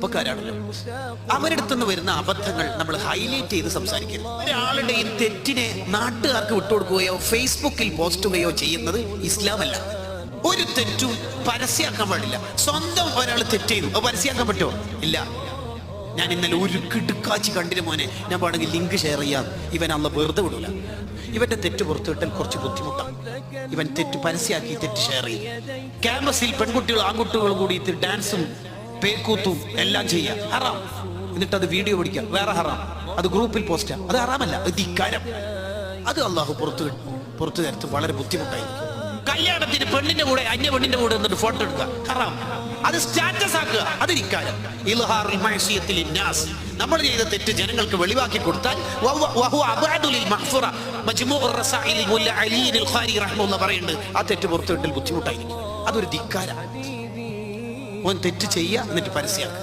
ചെറുപ്പക്കാരാണല്ലോ. അവരെടുത്തുനിന്ന് വരുന്ന അബദ്ധങ്ങൾ നമ്മൾ ഹൈലൈറ്റ് ചെയ്ത് സംസാരിക്കരുത്. ഒരാളുടെ ഈ തെറ്റിനെ നാട്ടുകാർക്ക് വിട്ടുകൊടുക്കുകയോ ഫേസ്ബുക്കിൽ പോസ്റ്റുകയോ ചെയ്യുന്നത് ഇസ്ലാമല്ല. ഒരു തെറ്റും പരസ്യമാക്കാൻ പാടില്ല. സ്വന്തം ഒരാൾ തെറ്റ് ചെയ്തു, അത് പരസ്യമാക്കാൻ പറ്റുമോ? ഇല്ല. ഞാൻ ഇന്നലെ ഒരു കിടുക്കാച്ചി കണ്ടിന് മോനെ, ഞാൻ വേണമെങ്കിൽ ലിങ്ക് ഷെയർ ചെയ്യാം. ഇവൻ അല്ല വെറുതെ വിടൂല. ഇവന്റെ തെറ്റ് പുറത്തുവിട്ടാൽ കുറച്ച് ബുദ്ധിമുട്ടാണ്. ഇവൻ തെറ്റ് പരസ്യമാക്കി തെറ്റ് ഷെയർ ചെയ്യും. ക്യാമ്പസിൽ പെൺകുട്ടികളും ആൺകുട്ടികളും കൂടി ഡാൻസും പേക്കൂത്തും എല്ലാം ചെയ്യാം, ഹറാം. എന്നിട്ട് അത് വീഡിയോ പിടിക്കാം, വേറെ ഹറാം. അത് ഗ്രൂപ്പിൽ പോസ്റ്റാ, അത് ഹറാമല്ല, അത് ധിക്കാരം. അത് അള്ളാഹു പുറത്തു തരത്ത് വളരെ ബുദ്ധിമുട്ടായിരിക്കും. കല്യാണത്തിന് പെണ്ണിന്റെ കൂടെ അന്യ പെണ്ണിന്റെ കൂടെ എന്നിട്ട് ഫോട്ടോ എടുക്കുക, ഹറാം. അത് സ്റ്റാറ്റസ് ആക്കുക, അത് ധിക്കാരം. ഇൽഹാറുൽ മഅസിയത്തിൽ ഇന്നാസ്, നമ്മൾ ചെയ്ത തെറ്റ് ജനങ്ങൾക്ക് വെളിവാക്കി കൊടുത്താൽ വഹുവ അബ്അദുൽ മഗ്ഫിറ. മജ്മൂഉർ റസായിലിൽ മുല്ല അലി അൽ ഖാരി റഹ്മത്തുള്ളാഹി പറയുന്നുണ്ട്, ആ തെറ്റ് പുറത്തുവിട്ടാൽ ബുദ്ധിമുട്ടായിരിക്കും. അതൊരു ധിക്കാരം. ഓൻ തെറ്റ് ചെയ്യുക എന്നിട്ട് പരസ്യമാക്കുക.